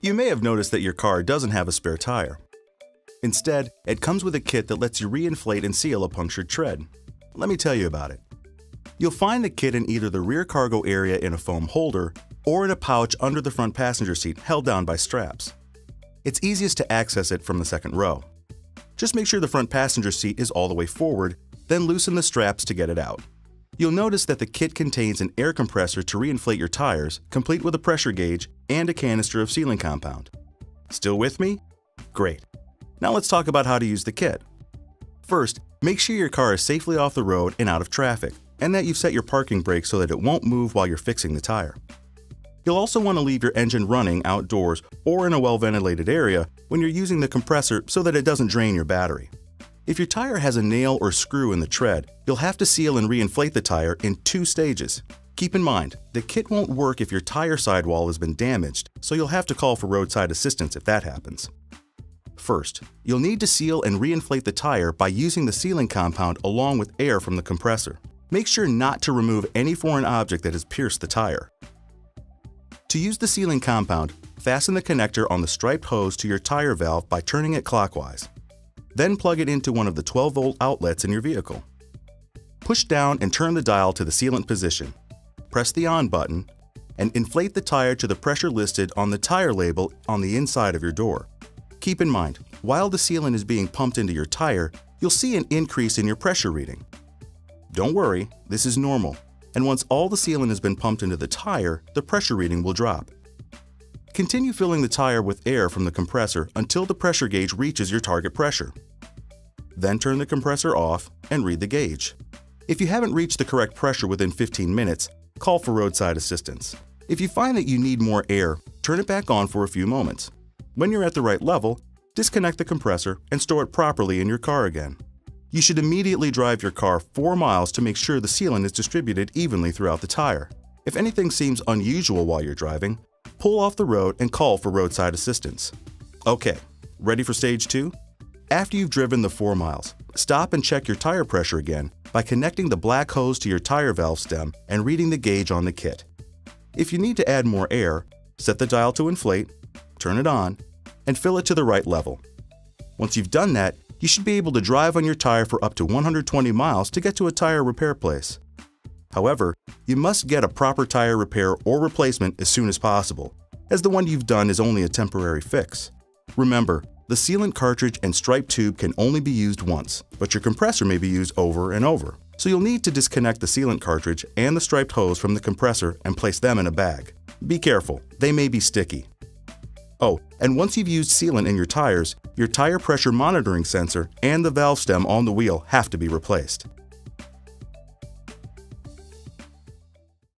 You may have noticed that your car doesn't have a spare tire. Instead, it comes with a kit that lets you reinflate and seal a punctured tread. Let me tell you about it. You'll find the kit in either the rear cargo area in a foam holder or in a pouch under the front passenger seat held down by straps. It's easiest to access it from the second row. Just make sure the front passenger seat is all the way forward, then loosen the straps to get it out. You'll notice that the kit contains an air compressor to reinflate your tires, complete with a pressure gauge and a canister of sealing compound. Still with me? Great. Now let's talk about how to use the kit. First, make sure your car is safely off the road and out of traffic, and that you've set your parking brake so that it won't move while you're fixing the tire. You'll also want to leave your engine running outdoors or in a well-ventilated area when you're using the compressor so that it doesn't drain your battery. If your tire has a nail or screw in the tread, you'll have to seal and reinflate the tire in 2 stages. Keep in mind, the kit won't work if your tire sidewall has been damaged, so you'll have to call for roadside assistance if that happens. First, you'll need to seal and reinflate the tire by using the sealing compound along with air from the compressor. Make sure not to remove any foreign object that has pierced the tire. To use the sealing compound, fasten the connector on the striped hose to your tire valve by turning it clockwise. Then plug it into one of the 12-volt outlets in your vehicle. Push down and turn the dial to the sealant position. Press the on button and inflate the tire to the pressure listed on the tire label on the inside of your door. Keep in mind, while the sealant is being pumped into your tire, you'll see an increase in your pressure reading. Don't worry, this is normal, and once all the sealant has been pumped into the tire, the pressure reading will drop. Continue filling the tire with air from the compressor until the pressure gauge reaches your target pressure. Then turn the compressor off and read the gauge. If you haven't reached the correct pressure within 15 minutes, call for roadside assistance. If you find that you need more air, turn it back on for a few moments. When you're at the right level, disconnect the compressor and store it properly in your car again. You should immediately drive your car 4 miles to make sure the sealant is distributed evenly throughout the tire. If anything seems unusual while you're driving, pull off the road and call for roadside assistance. Okay, ready for stage 2? After you've driven the 4 miles, stop and check your tire pressure again by connecting the black hose to your tire valve stem and reading the gauge on the kit. If you need to add more air, set the dial to inflate, turn it on, and fill it to the right level. Once you've done that, you should be able to drive on your tire for up to 120 miles to get to a tire repair place. However, you must get a proper tire repair or replacement as soon as possible, as the one you've done is only a temporary fix. Remember, the sealant cartridge and stripe tube can only be used once, but your compressor may be used over and over. So you'll need to disconnect the sealant cartridge and the striped hose from the compressor and place them in a bag. Be careful, they may be sticky. Oh, and once you've used sealant in your tires, your tire pressure monitoring sensor and the valve stem on the wheel have to be replaced.